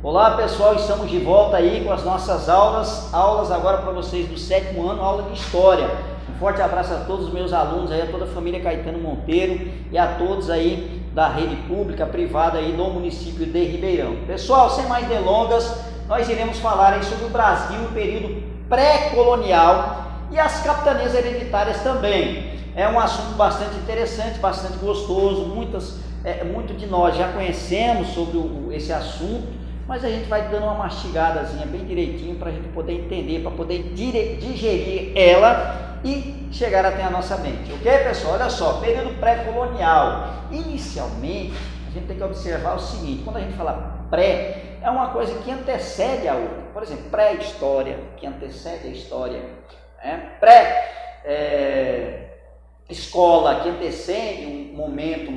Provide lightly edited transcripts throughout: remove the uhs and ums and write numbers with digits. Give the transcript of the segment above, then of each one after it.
Olá pessoal, estamos de volta aí com as nossas aulas agora para vocês do 7º ano, aula de História. Um forte abraço a todos os meus alunos aí, a toda a família Caetano Monteiro e a todos aí da rede pública, privada aí do município de Ribeirão. Pessoal, sem mais delongas, nós iremos falar aí sobre o Brasil no período pré-colonial e as capitanias hereditárias também. É um assunto bastante interessante, bastante gostoso, muito de nós já conhecemos sobre esse assunto, mas a gente vai dando uma mastigadazinha bem direitinho para a gente poder entender, para poder digerir ela e chegar até a nossa mente, ok pessoal? Olha só, período pré-colonial. Inicialmente, a gente tem que observar o seguinte: quando a gente fala pré, é uma coisa que antecede a outra. Por exemplo, pré-história, que antecede a história, escola, que antecede um momento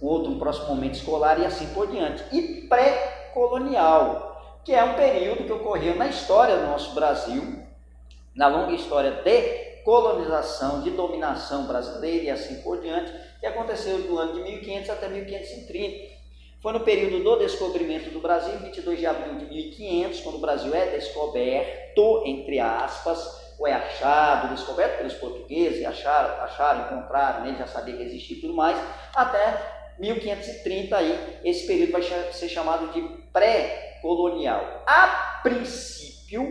um próximo momento escolar e assim por diante. E pré-colonial, que é um período que ocorreu na história do nosso Brasil, na longa história de colonização, de dominação brasileira e assim por diante, que aconteceu do ano de 1500 até 1530. Foi no período do descobrimento do Brasil, 22 de abril de 1500, quando o Brasil é descoberto, entre aspas, ou é achado, descoberto pelos portugueses, acharam, encontraram, né, já sabia que existia e tudo mais, até 1530 aí, esse período vai ser chamado de pré-colonial. A princípio,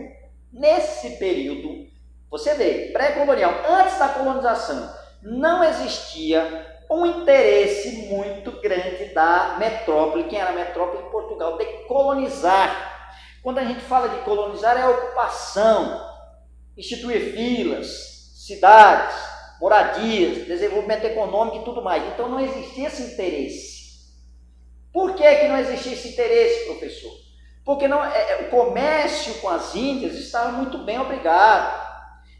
nesse período, você vê, pré-colonial, antes da colonização, não existia um interesse muito grande da metrópole, quem era a metrópole de Portugal, de colonizar. Quando a gente fala de colonizar, é a ocupação, instituir vilas, cidades, moradias, desenvolvimento econômico e tudo mais. Então não existia esse interesse. Por que não existia esse interesse, professor? Porque o comércio com as Índias estava muito bem obrigado,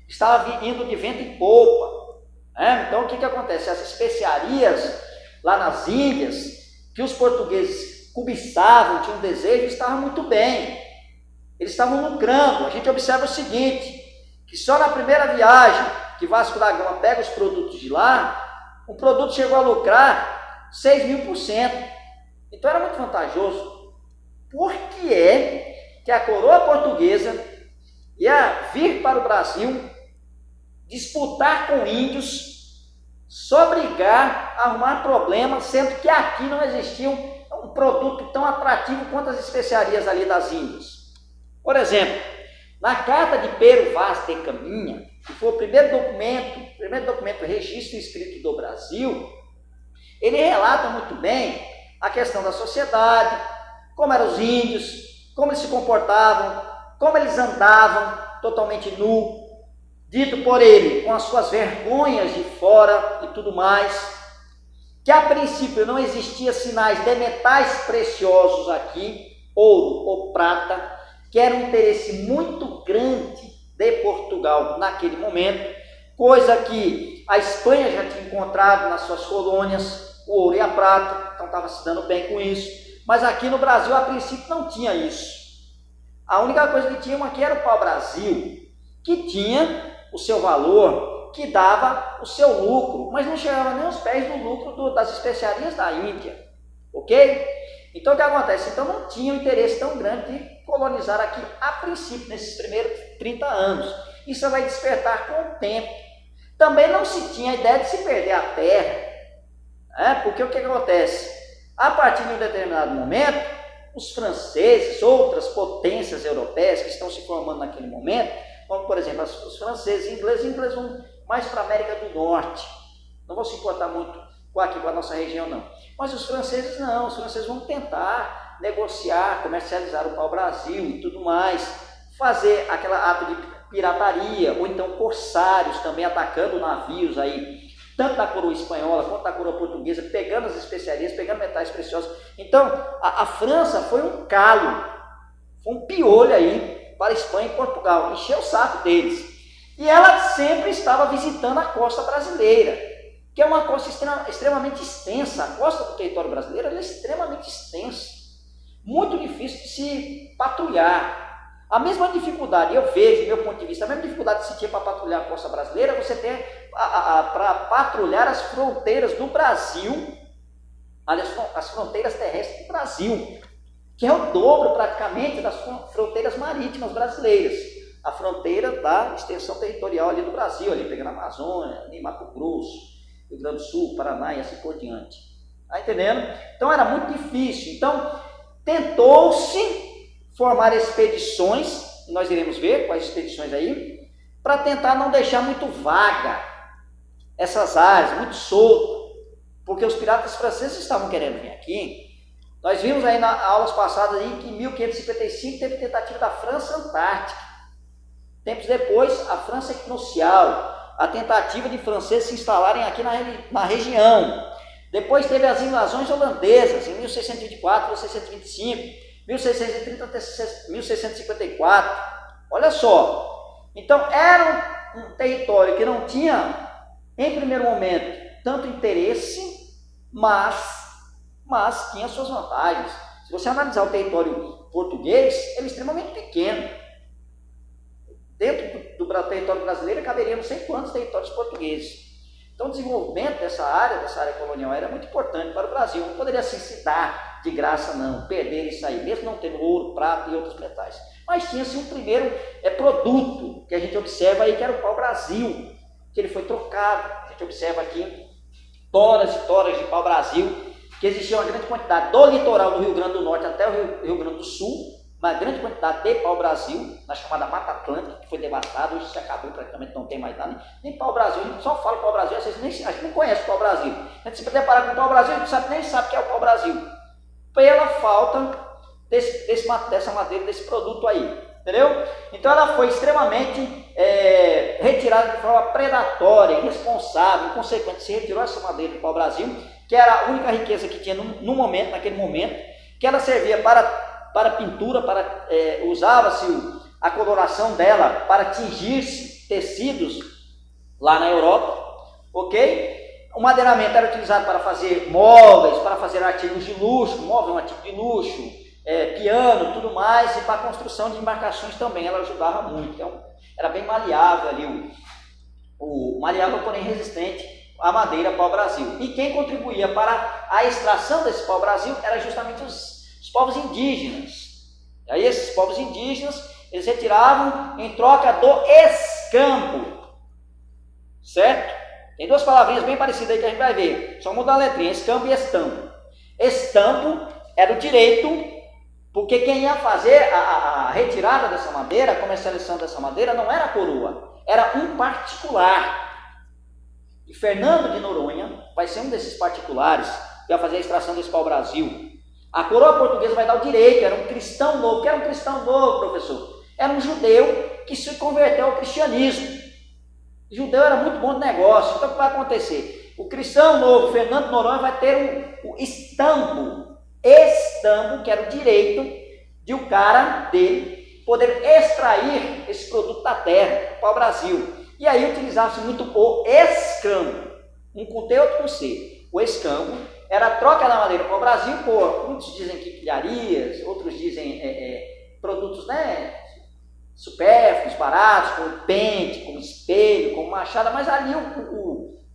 estava indo de vento em popa. Então o que acontece? As especiarias lá nas Índias, que os portugueses cobiçavam, tinham desejo, estavam muito bem. Eles estavam lucrando. A gente observa o seguinte, que só na primeira viagem que Vasco da Gama pega os produtos de lá, o produto chegou a lucrar 6.000%. Então era muito vantajoso. Por que é que a coroa portuguesa ia vir para o Brasil, disputar com índios, só brigar, arrumar problemas, sendo que aqui não existia um produto tão atrativo quanto as especiarias ali das Índias? Por exemplo, na carta de Pero Vaz de Caminha, que foi o primeiro documento registro escrito do Brasil, ele relata muito bem a questão da sociedade, como eram os índios, como eles se comportavam, como eles andavam totalmente nu, dito por ele, com as suas vergonhas de fora e tudo mais, que a princípio não existia sinais de metais preciosos aqui, ouro ou prata, que era um interesse muito grande de Portugal naquele momento, coisa que a Espanha já tinha encontrado nas suas colônias, o ouro e a prata, então estava se dando bem com isso, mas aqui no Brasil a princípio não tinha isso. A única coisa que tinha aqui era o pau-brasil, que tinha o seu valor, que dava o seu lucro, mas não chegava nem aos pés do lucro das especiarias da Índia, ok? Então o que acontece? Então não tinha um interesse tão grande de colonizar aqui a princípio, nesses primeiros 30 anos. Isso vai despertar com o tempo. Também não se tinha a ideia de se perder a terra, porque o que acontece? A partir de um determinado momento, os franceses, outras potências europeias que estão se formando naquele momento, como por exemplo os franceses e ingleses vão mais para a América do Norte, não vão se importar muito aqui com a nossa região não, mas os franceses não, os franceses vão tentar negociar, comercializar o pau-brasil e tudo mais, fazer aquele ato de pirataria, ou então corsários também atacando navios aí, tanto da coroa espanhola quanto da coroa portuguesa, pegando as especiarias, pegando metais preciosos. Então a França foi um calo, foi um piolho aí para a Espanha e Portugal, encheu o saco deles, e ela sempre estava visitando a costa brasileira, que é uma costa extremamente extensa. A costa do território brasileiro é extremamente extensa, muito difícil de se patrulhar. A mesma dificuldade, eu vejo, do meu ponto de vista, a mesma dificuldade que se tinha para patrulhar a costa brasileira, você tem para patrulhar as fronteiras do Brasil, as fronteiras terrestres do Brasil. que é o dobro praticamente das fronteiras marítimas brasileiras. A fronteira da extensão territorial ali do Brasil, ali pegando a Amazônia, ali Mato Grosso, Rio Grande do Sul, Paraná e assim por diante. Tá entendendo? Então era muito difícil. Então tentou-se formar expedições, nós iremos ver quais expedições aí, para tentar não deixar muito vaga essas áreas, muito solto, porque os piratas franceses estavam querendo vir aqui. Nós vimos aí nas aulas passadas aí que em 1555 teve tentativa da França Antártica. Tempos depois, a França Equinocial, a tentativa de franceses se instalarem aqui na região. Depois teve as invasões holandesas em 1624, 1625, 1630 até 1654. Olha só. Então era um território que não tinha, em primeiro momento, tanto interesse, mas tinha suas vantagens. Se você analisar o território português, ele é extremamente pequeno. Dentro do território brasileiro, caberia não sei quantos territórios portugueses. Então, o desenvolvimento dessa área colonial era muito importante para o Brasil. Não poderia assim se dar de graça, não, perder isso aí, mesmo não tendo ouro, prata e outros metais. Mas tinha-se um primeiro produto que a gente observa aí, que era o pau-brasil, que ele foi trocado. A gente observa aqui toras e toras de pau-brasil, que existia uma grande quantidade do litoral do Rio Grande do Norte até o Rio Grande do Sul, uma grande quantidade de pau-brasil, na chamada Mata Atlântica, que foi devastada, hoje se acabou, praticamente não tem mais nada, nem pau-brasil, a gente só fala pau-brasil, a gente não conhece o pau-brasil, a gente se deparar com o pau-brasil, a gente nem sabe o que é o pau-brasil, pela falta dessa madeira, desse produto aí, entendeu? Então ela foi extremamente retirada de forma predatória, irresponsável, inconsequente, se retirou essa madeira do pau-brasil, que era a única riqueza que tinha naquele momento, que ela servia para pintura, usava-se a coloração dela para tingir-se tecidos lá na Europa, ok? O madeiramento era utilizado para fazer móveis, para fazer artigos de luxo, móvel é um artigo de luxo, piano, tudo mais, e para a construção de embarcações também, ela ajudava muito. Então, era bem maleável ali, maleável, porém resistente, a madeira pau-brasil. E quem contribuía para a extração desse pau-brasil era justamente os povos indígenas. E aí esses povos indígenas, eles retiravam em troca do escambo, certo? Tem duas palavrinhas bem parecidas aí que a gente vai ver, só muda a letrinha, escambo e estampo. Estampo era o direito, porque quem ia fazer a retirada dessa madeira, a comercialização dessa madeira, não era a coroa, era um particular. E Fernando de Noronha vai ser um desses particulares que vai fazer a extração desse pau-brasil. A coroa portuguesa vai dar o direito, era um cristão novo. O que era um cristão novo, professor? Era um judeu que se converteu ao cristianismo. O judeu era muito bom de negócio. Então o que vai acontecer? O cristão novo, Fernando de Noronha, vai ter o estampo, que era o direito de o cara dele poder extrair esse produto da terra, o pau-brasil. E aí utilizava-se muito o escambo, um com T, outro com C. O escambo era a troca da madeira para o Brasil por, muitos dizem quinquilharias, outros dizem produtos, né, supérfluos, baratos, como pente, como espelho, como machada, mas ali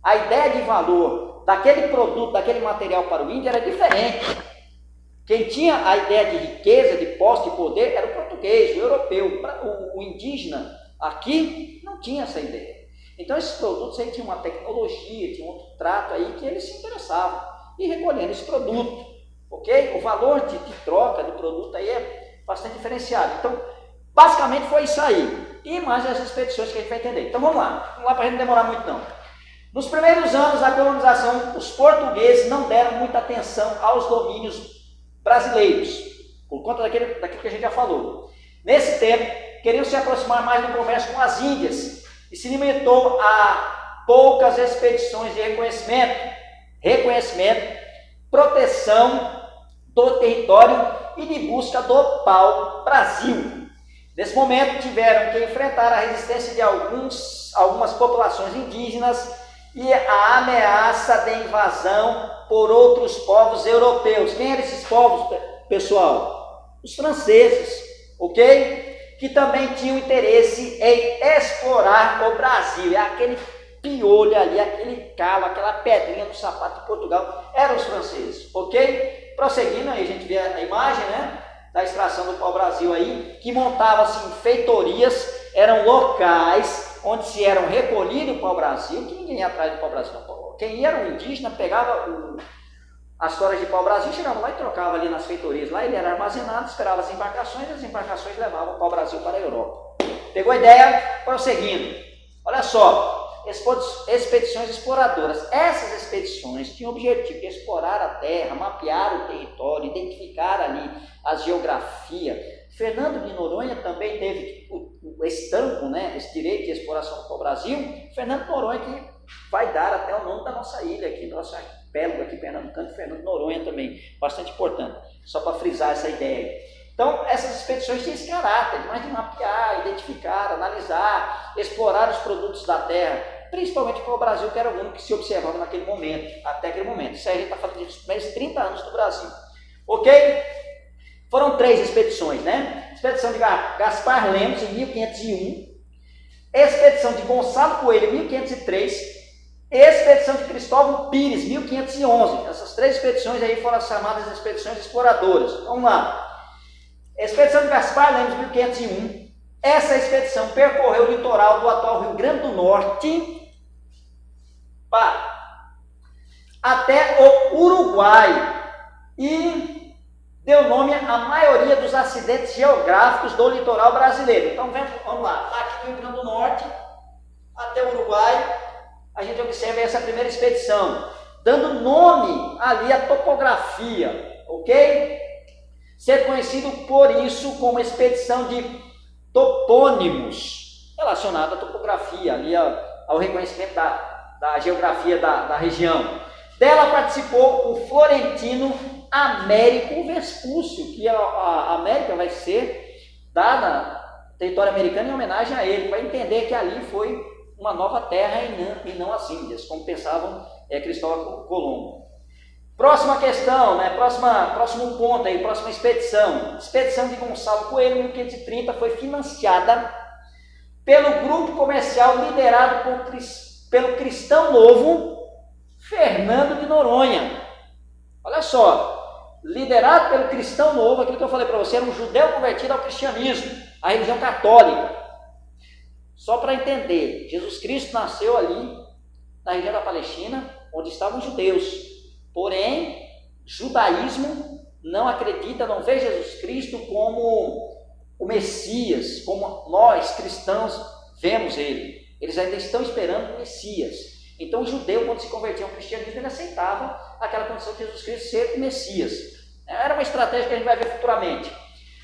a ideia de valor daquele produto, daquele material para o índio era diferente. Quem tinha a ideia de riqueza, de posse, de poder, era o português, o europeu. O indígena aqui não tinha essa ideia. Então esses produtos aí tinham uma tecnologia, tinham outro trato aí que eles se interessavam e recolhendo esse produto, ok? O valor de troca do produto aí é bastante diferenciado. Então, basicamente foi isso aí. E mais essas expedições que a gente vai entender. Então vamos lá para a gente não demorar muito não. Nos primeiros anos da colonização, os portugueses não deram muita atenção aos domínios brasileiros, por conta daquilo que a gente já falou. Nesse tempo, queriam se aproximar mais do comércio com as Índias e se limitou a poucas expedições de reconhecimento, proteção do território e de busca do pau-brasil. Nesse momento, tiveram que enfrentar a resistência de algumas populações indígenas e a ameaça de invasão por outros povos europeus. Quem eram esses povos, pessoal? Os franceses, ok? Que também tinham interesse em explorar o Brasil. É aquele piolho ali, aquele calo, aquela pedrinha no sapato de Portugal, eram os franceses, ok? Prosseguindo, aí a gente vê a imagem, né? da extração do pau-brasil aí, que montavam-se feitorias, eram locais onde se eram recolhido o pau-brasil, que ninguém ia atrás do pau-brasil. Quem ia era o indígena, pegava as toras de pau-brasil, chegava lá e trocava ali nas feitorias. Lá ele era armazenado, esperava as embarcações, e as embarcações levavam o pau-brasil para a Europa. Pegou a ideia? Prosseguindo. Olha só, expedições exploradoras. Essas expedições tinham o objetivo de explorar a terra, mapear o território, identificar ali a geografia. Fernando de Noronha também teve o estampo, né, esse direito de exploração do pau-brasil. Fernando de Noronha, que vai dar até o nome da nossa ilha aqui, nosso arquipélago aqui, Pernambucano, Fernando de Noronha também, bastante importante, só para frisar essa ideia. Então, essas expedições tinham esse caráter, mais de mapear, identificar, analisar, explorar os produtos da terra, principalmente para o Brasil, que era o único que se observava naquele momento, até aquele momento. Isso aí a gente está falando dos primeiros 30 anos do Brasil. Ok? Foram 3 expedições, né? Expedição de Gaspar Lemos, em 1501. Expedição de Gonçalo Coelho, em 1503. Expedição de Cristóvão Pires, 1511. Essas 3 expedições aí foram chamadas de expedições exploradoras. Vamos lá. Expedição de Gaspar Lemos, 1501. Essa expedição percorreu o litoral do atual Rio Grande do Norte até o Uruguai e deu nome à maioria dos acidentes geográficos do litoral brasileiro. Então vamos lá, aqui no Rio Grande do Norte até o Uruguai, a gente observa essa primeira expedição, dando nome ali à topografia, ok? Ser conhecido por isso como expedição de topônimos, relacionada à topografia, ali ao reconhecimento da geografia da região. Dela participou o florentino Américo Vespúcio, que a América vai ser dada território americano em homenagem a ele, para entender que ali foi uma nova terra e não as Índias, como pensavam Cristóvão Colombo. Próxima questão, né? Próximo ponto aí, próxima expedição. Expedição de Gonçalo Coelho, em 1530, foi financiada pelo grupo comercial liderado pelo cristão novo Fernando de Noronha. Olha só, liderado pelo cristão novo, aquilo que eu falei para você, era um judeu convertido ao cristianismo, à religião católica. Só para entender, Jesus Cristo nasceu ali, na região da Palestina, onde estavam os judeus. Porém, judaísmo não acredita, não vê Jesus Cristo como o Messias, como nós cristãos vemos ele. Eles ainda estão esperando o Messias. Então o judeu, quando se convertia ao cristianismo, ele aceitava aquela condição de Jesus Cristo ser o Messias. Era uma estratégia que a gente vai ver futuramente.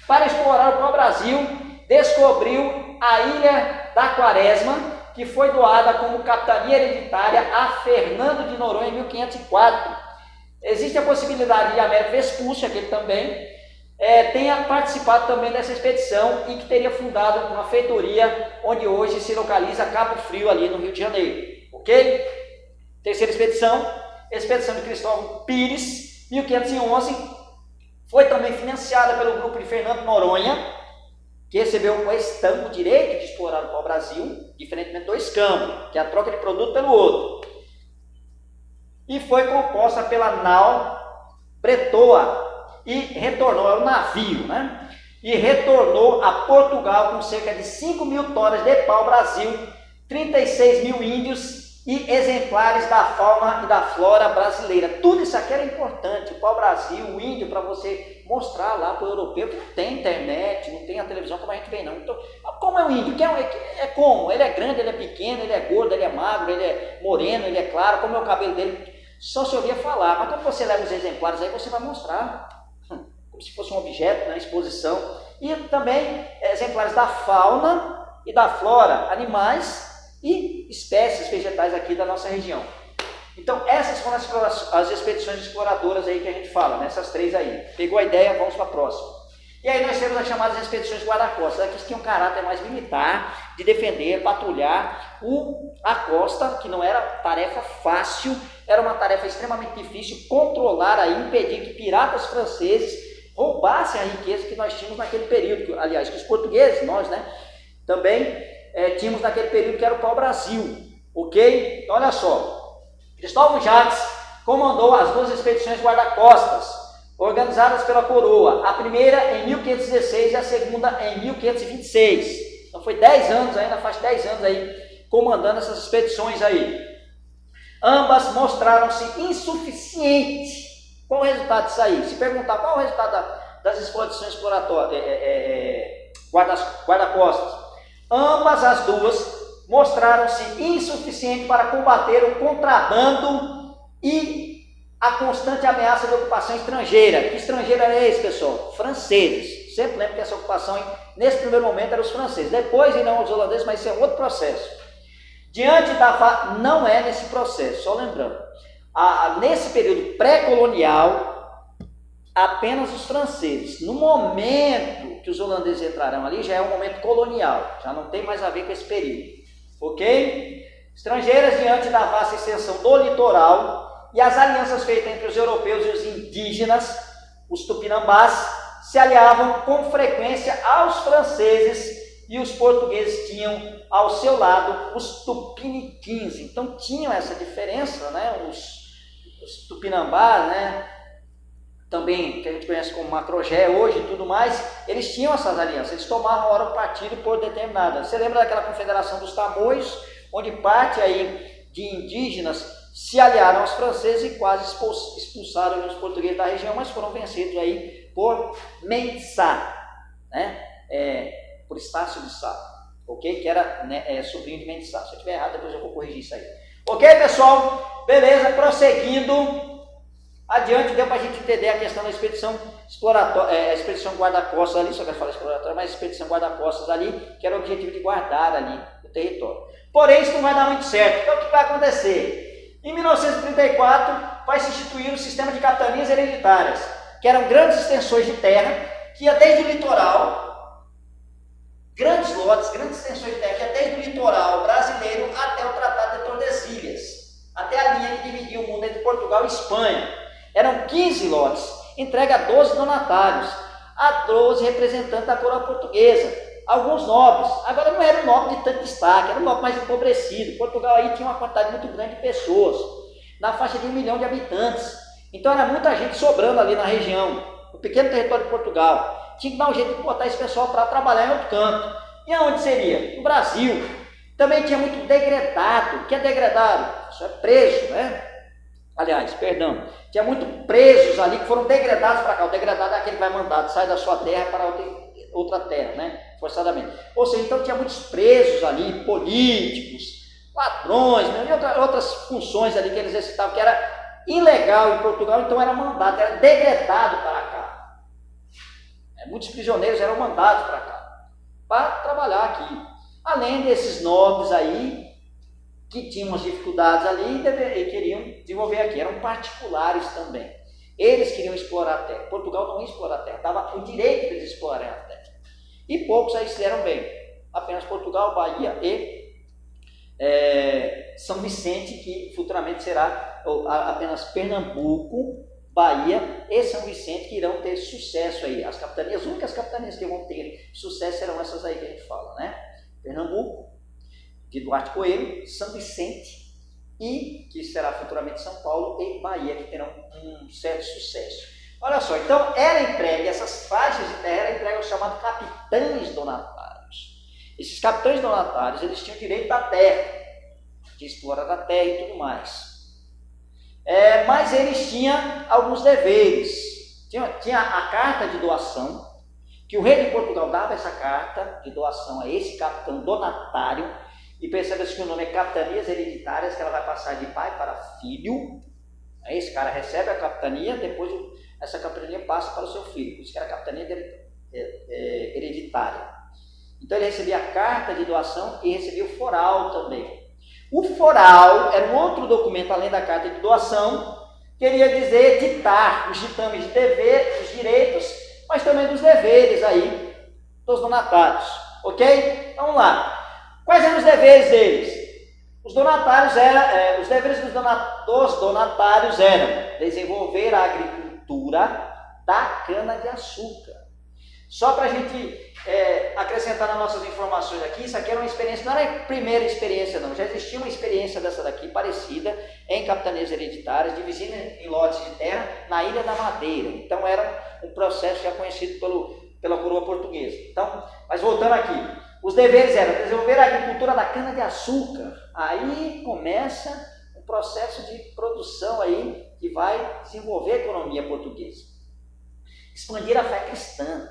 Para explorar o pau-brasil, descobriu a Ilha da Quaresma, que foi doada como capitania hereditária a Fernando de Noronha em 1504. Existe a possibilidade de Américo Vespúcio, aquele também, tenha participado também dessa expedição e que teria fundado uma feitoria onde hoje se localiza Cabo Frio, ali no Rio de Janeiro. Ok? Terceira expedição, expedição de Cristóvão Pires, 1511, foi também financiada pelo grupo de Fernando Noronha, que recebeu o direito de explorar o pau-brasil, diferentemente do escambo, que é a troca de produto pelo outro. E foi composta pela nau Bretoa e retornou, é o navio, né? E retornou a Portugal com cerca de 5.000 toneladas de pau-brasil, 36 mil índios e exemplares da fauna e da flora brasileira. Tudo isso aqui era importante, o pau-brasil, o índio, para você mostrar lá para o europeu que não tem internet, não tem a televisão como a gente vê, não. Então, como é o índio? Como? Ele é grande, ele é pequeno, ele é gordo, ele é magro, ele é moreno, ele é claro, como é o cabelo dele? Só se ouvia falar, mas quando você leva os exemplares aí, você vai mostrar como se fosse um objeto na exposição. E também exemplares da fauna e da flora, animais e espécies vegetais aqui da nossa região. Então essas foram as expedições exploradoras aí que a gente fala, nessas 3 aí. Pegou a ideia, vamos para a próxima. E aí nós temos as chamadas expedições guarda-costas, aqui tinham um caráter mais militar, de defender, patrulhar a costa, que não era tarefa fácil, era uma tarefa extremamente difícil, controlar aí, impedir que piratas franceses roubassem a riqueza que nós tínhamos naquele período, aliás, que os portugueses, nós, né, também tínhamos naquele período, que era o pau-brasil, ok? Então olha só, Cristóvão Jacques comandou as 2 expedições guarda-costas, organizadas pela coroa, a primeira em 1516 e a segunda em 1526. Então foi 10 anos, ainda faz 10 anos aí, comandando essas expedições aí. Ambas mostraram-se insuficientes. Qual o resultado disso aí? Se perguntar qual o resultado das expedições exploratórias, guarda-costas, ambas as duas mostraram-se insuficientes para combater o contrabando e a constante ameaça de ocupação estrangeira. Que estrangeira é esse, pessoal? Franceses. Sempre lembro que essa ocupação, nesse primeiro momento, eram os franceses. Depois irão os holandeses, mas isso é outro processo. Diante da... Não é nesse processo, só lembrando. Nesse período pré-colonial, apenas os franceses. No momento que os holandeses entrarão ali, já é um momento colonial. Já não tem mais a ver com esse período. Ok? Estrangeiras diante da vasta extensão do litoral e as alianças feitas entre os europeus e os indígenas, os tupinambás, se aliavam com frequência aos franceses e os portugueses tinham ao seu lado os tupiniquins. Então tinham essa diferença, né? Os tupinambás, né? Também que a gente conhece como Macrogé hoje e tudo mais, eles tinham essas alianças, eles tomavam hora o partido por determinada. Você lembra daquela confederação dos Tamoios, onde parte aí de indígenas se aliaram aos franceses e quase expulsaram os portugueses da região, mas foram vencidos aí por Mendissá, né? Por Estácio de Sá, ok? Que era, né, sobrinho de Mendissá. Se eu estiver errado, depois eu vou corrigir isso aí. Ok, pessoal? Beleza, prosseguindo adiante, deu para a gente entender a questão da expedição exploratória, expedição guarda-costas ali, só quero falar exploratória, mas expedição guarda-costas ali, que era o objetivo de guardar ali o território. Porém, isso não vai dar muito certo. Então, o que vai acontecer? Em 1934, vai se instituir o sistema de capitanias hereditárias, que eram grandes extensões de terra, que ia desde o litoral, grandes lotes, grandes extensões de terra, que ia desde o litoral brasileiro até o Tratado de Tordesilhas, até a linha que dividia o mundo entre Portugal e Espanha. Eram 15 lotes, entregue a 12 donatários, a 12 representantes da coroa portuguesa, alguns nobres. Agora não era um nobre de tanto destaque, era um nobre mais empobrecido. Portugal aí tinha uma quantidade muito grande de pessoas, na faixa de 1 milhão de habitantes. Então era muita gente sobrando ali na região, no pequeno território de Portugal. Tinha que dar um jeito de botar esse pessoal para trabalhar em outro canto. E aonde seria? No Brasil. Também tinha muito degredado. O que é degradado? Isso é preso, né? Aliás, perdão. Tinha muito presos ali que foram degradados para cá. O degradado é aquele que vai mandado, sai da sua terra para outra terra, né? Forçadamente. Ou seja, então tinha muitos presos ali, políticos, ladrões, né? E outras funções ali que eles exercitavam, que era ilegal em Portugal, então era mandado, era degradado para cá. Muitos prisioneiros eram mandados para cá, para trabalhar aqui. Além desses nobres aí, que tinham umas dificuldades ali e queriam desenvolver aqui. Eram particulares também. Eles queriam explorar a terra. Portugal não ia explorar a terra, dava o direito de eles explorarem a terra. E poucos aí fizeram bem. Apenas Portugal, Bahia e São Vicente, que futuramente será apenas Pernambuco, Bahia e São Vicente, que irão ter sucesso aí. As capitanias, as únicas capitanias que vão ter sucesso serão essas aí que a gente fala, né? Pernambuco, de Duarte Coelho, São Vicente e, que será futuramente São Paulo e Bahia, que terão um certo sucesso. Olha só, então era entregue, essas faixas de terra eram entregue aos chamados capitães donatários. Esses capitães donatários, eles tinham direito da terra, de explorar a terra e tudo mais. Mas eles tinham alguns deveres. Tinha a carta de doação, que o rei de Portugal dava essa carta de doação a esse capitão donatário, e percebe-se que o nome é capitanias hereditárias, que ela vai passar de pai para filho. Aí esse cara recebe a capitania, depois essa capitania passa para o seu filho. Por isso que era capitania hereditária. Então ele recebia a carta de doação e recebia o foral também. O foral era um outro documento, além da carta de doação, queria dizer ditar os ditames de dever, dos direitos, mas também dos deveres aí dos donatários. Ok? Vamos lá. Quais eram os deveres deles? Os deveres dos donatários eram desenvolver a agricultura da cana-de-açúcar. Só para a gente acrescentar nas nossas informações aqui, isso aqui era uma experiência, não era a primeira experiência não, já existia uma experiência dessa daqui, parecida, em capitanias hereditárias, dividida em lotes de terra na Ilha da Madeira. Então era um processo já conhecido pela coroa portuguesa. Então, mas voltando aqui, os deveres eram desenvolver a agricultura da cana-de-açúcar. Aí começa um processo de produção aí que vai desenvolver a economia portuguesa. Expandir a fé cristã.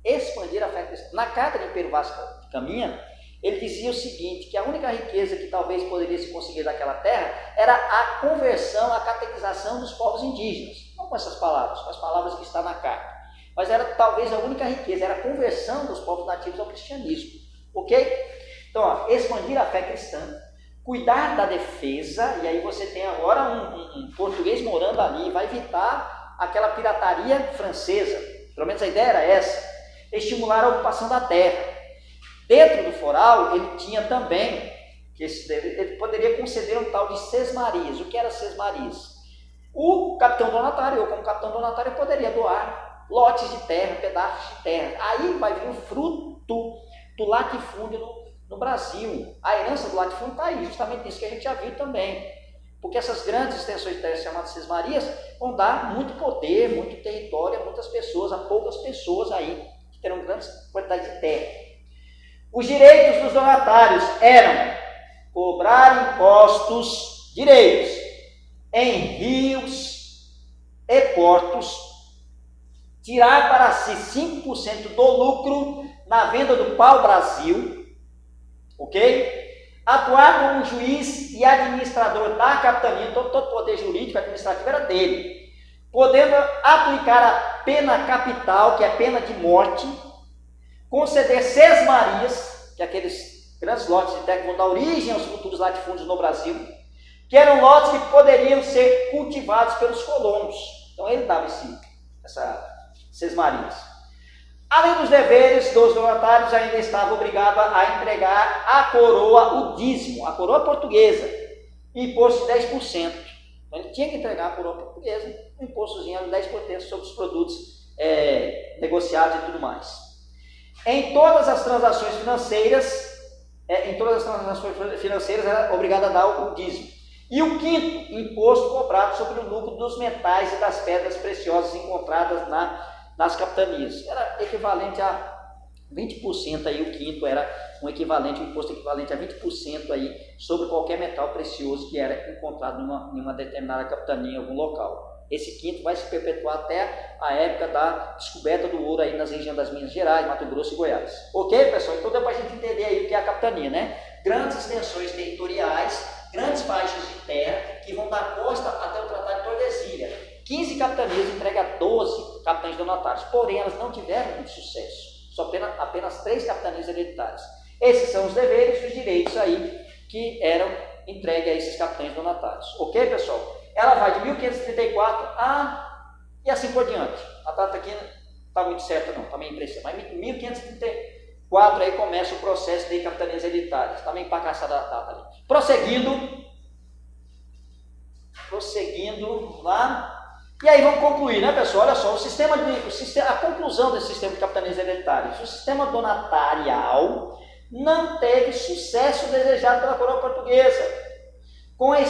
Expandir a fé cristã. Na carta de Pero Vaz de Caminha, ele dizia o seguinte, que a única riqueza que talvez poderia se conseguir daquela terra era a conversão, a catequização dos povos indígenas. Não com essas palavras, com as palavras que estão na carta. Mas era talvez a única riqueza, era a conversão dos povos nativos ao cristianismo. Ok? Então, ó, expandir a fé cristã, cuidar da defesa, e aí você tem agora um português morando ali, vai evitar aquela pirataria francesa. Pelo menos a ideia era essa. Estimular a ocupação da terra. Dentro do foral, ele tinha também, ele poderia conceder um tal de sesmarias. O que era sesmarias? O capitão donatário, eu como capitão donatário, poderia doar lotes de terra, pedaços de terra. Aí vai vir o fruto do latifúndio no Brasil. A herança do latifúndio está aí, justamente isso que a gente já viu também. Porque essas grandes extensões de terra chamadas sesmarias vão dar muito poder, muito território a muitas pessoas, a poucas pessoas aí, que terão grandes quantidades de terra. Os direitos dos donatários eram cobrar impostos, direitos, em rios e portos, tirar para si 5% do lucro na venda do pau-brasil, ok? Atuar como juiz e administrador da capitania, todo o poder jurídico e administrativo era dele, podendo aplicar a pena capital, que é a pena de morte, conceder sesmarias, que é aqueles grandes lotes de terra que vão dar origem aos futuros latifúndios no Brasil, que eram lotes que poderiam ser cultivados pelos colonos. Então ele dava essas sesmarias. Além dos deveres dos donatários, ainda estava obrigado a entregar à coroa o dízimo, a coroa portuguesa, imposto de 10%. Então ele tinha que entregar à coroa portuguesa um impostozinho de 10% sobre os produtos negociados e tudo mais. Em todas as transações financeiras, era obrigado a dar o dízimo. E o quinto, imposto cobrado sobre o lucro dos metais e das pedras preciosas encontradas nas capitanias. Era equivalente a 20% aí, o quinto era um imposto equivalente a 20% aí sobre qualquer metal precioso que era encontrado em uma determinada capitania, em algum local. Esse quinto vai se perpetuar até a época da descoberta do ouro aí nas regiões das Minas Gerais, Mato Grosso e Goiás. Ok, pessoal? Então deu para a gente entender aí o que é a capitania, né? Grandes extensões territoriais, grandes faixas de terra que vão dar costa até o Tratado de Tordesilhas. 15 capitanias entregue a 12 capitães donatários, porém elas não tiveram muito sucesso. Só apenas 3 capitanias hereditárias. Esses são os deveres e os direitos aí que eram entregues a esses capitães donatários. Ok, pessoal? Ela vai de 1534 e assim por diante. A data aqui não está muito certa não, está meio impressão. Mas em 1534 aí começa o processo de capitanias hereditárias. Está meio empacaçada a data ali. Prosseguindo lá. E aí vamos concluir, né, pessoal? Olha só, a conclusão desse sistema de capitanias hereditárias. O sistema donatarial não teve sucesso desejado pela coroa portuguesa. Com a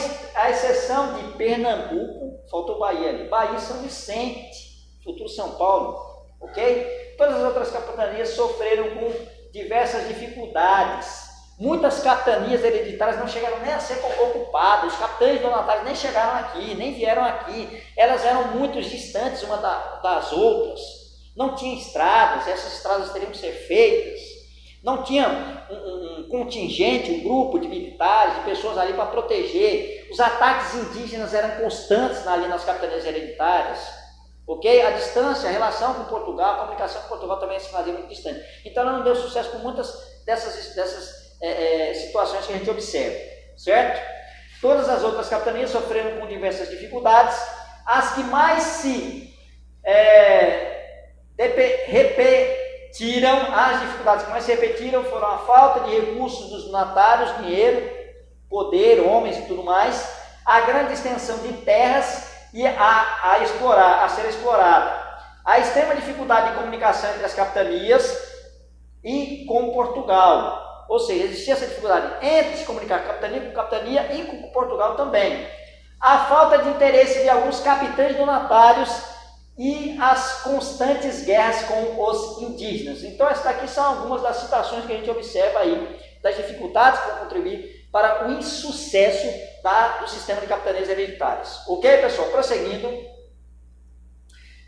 exceção de Pernambuco, faltou Bahia ali, Bahia e São Vicente, futuro São Paulo, ok? Todas as outras capitanias sofreram com diversas dificuldades. Muitas capitanias hereditárias não chegaram nem a ser ocupadas, os capitães donatários nem chegaram aqui, nem vieram aqui, elas eram muito distantes uma das outras, não tinha estradas, essas estradas teriam que ser feitas. Não tinha um contingente, um grupo de militares, de pessoas ali para proteger. Os ataques indígenas eram constantes ali nas capitanias hereditárias. Ok? A distância, a relação com Portugal, a comunicação com Portugal também se fazia muito distante. Então ela não deu sucesso com muitas dessas situações que a gente observa. Certo? Todas as outras capitanias sofreram com diversas dificuldades. As que mais as dificuldades que mais se repetiram foram a falta de recursos dos donatários, dinheiro, poder, homens e tudo mais, a grande extensão de terras e a ser explorada, a extrema dificuldade de comunicação entre as capitanias e com Portugal, ou seja, existia essa dificuldade entre se comunicar com capitania e com Portugal também, a falta de interesse de alguns capitães donatários e as constantes guerras com os indígenas. Então, essas daqui são algumas das situações que a gente observa aí, das dificuldades que vão contribuir para o insucesso do sistema de capitanias hereditárias. Ok, pessoal? Prosseguindo,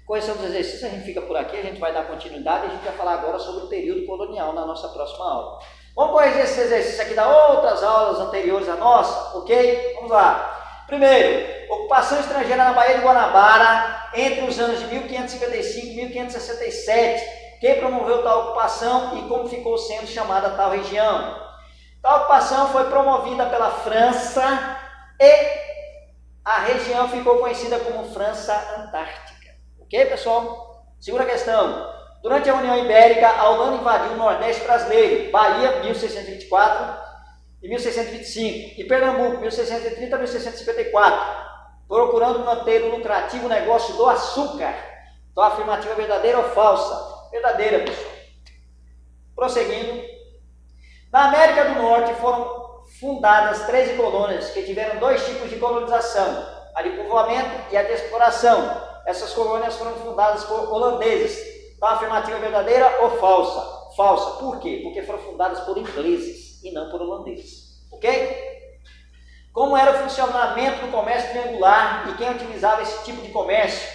correção dos exercícios, a gente fica por aqui, a gente vai dar continuidade e a gente vai falar agora sobre o período colonial na nossa próxima aula. Vamos corrigir esse exercício aqui da outras aulas anteriores à nossa, ok? Vamos lá. Primeiro, ocupação estrangeira na Baía de Guanabara entre os anos de 1555 e 1567. Quem promoveu tal ocupação e como ficou sendo chamada tal região? Tal ocupação foi promovida pela França e a região ficou conhecida como França Antártica. Ok, pessoal? Segunda questão. Durante a União Ibérica, a Holanda invadiu o Nordeste brasileiro, Bahia, 1624 e 1625, e Pernambuco, 1630 a 1654, procurando manter o lucrativo negócio do açúcar. Então, a afirmativa é verdadeira ou falsa? Verdadeira, pessoal. Prosseguindo. Na América do Norte foram fundadas 13 colônias que tiveram dois tipos de colonização, a de povoamento e a de exploração. Essas colônias foram fundadas por holandeses. Então, a afirmativa é verdadeira ou falsa? Falsa. Por quê? Porque foram fundadas por ingleses e não por holandeses. Ok? Como era o funcionamento do comércio triangular e quem utilizava esse tipo de comércio?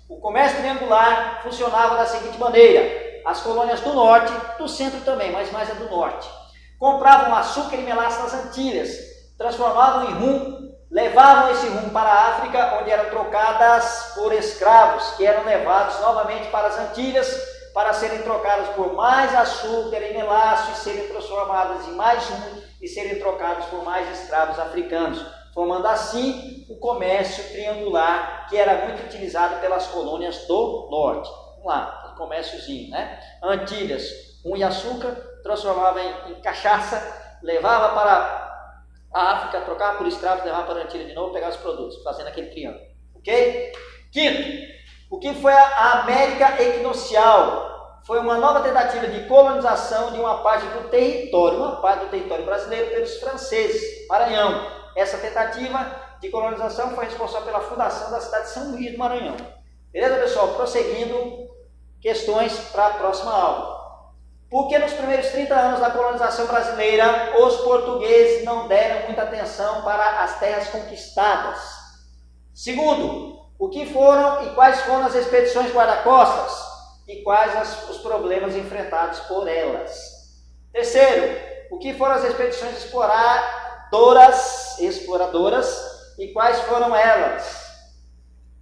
O comércio triangular funcionava da seguinte maneira: as colônias do norte, do centro também, mas mais a do norte, compravam açúcar e melaço nas Antilhas, transformavam em rum, levavam esse rum para a África, onde eram trocadas por escravos, que eram levados novamente para as Antilhas, para serem trocados por mais açúcar e melaço, e serem transformados em mais rum, e serem trocados por mais escravos africanos, formando assim o comércio triangular, que era muito utilizado pelas colônias do norte. Vamos lá, o comérciozinho, né? Antilhas, rum e açúcar, transformava em cachaça, levava para a África, trocava por escravos, levava para a Antilha de novo, pegava os produtos, fazendo aquele triângulo. Ok? Quinto, o que foi a América Equinocial? Foi uma nova tentativa de colonização de uma parte do território brasileiro pelos franceses, Maranhão. Essa tentativa de colonização foi responsável pela fundação da cidade de São Luís do Maranhão. Beleza, pessoal? Prosseguindo, questões para a próxima aula. Por que nos primeiros 30 anos da colonização brasileira, os portugueses não deram muita atenção para as terras conquistadas? Segundo, o que foram e quais foram as expedições guarda-costas e quais os problemas enfrentados por elas? Terceiro, o que foram as expedições exploradoras e quais foram elas?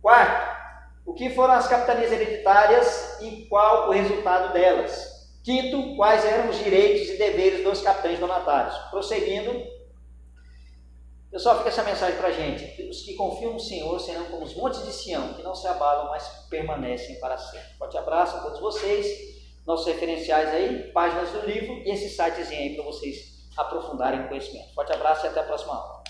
Quarto, o que foram as capitanias hereditárias e qual o resultado delas? Quinto, quais eram os direitos e deveres dos capitães donatários? Prosseguindo, pessoal, fica essa mensagem para a gente. Os que confiam no Senhor serão como os montes de Sião, que não se abalam, mas permanecem para sempre. Forte abraço a todos vocês. Nossos referenciais aí, páginas do livro e esse sitezinho aí para vocês aprofundarem o conhecimento. Forte abraço e até a próxima aula.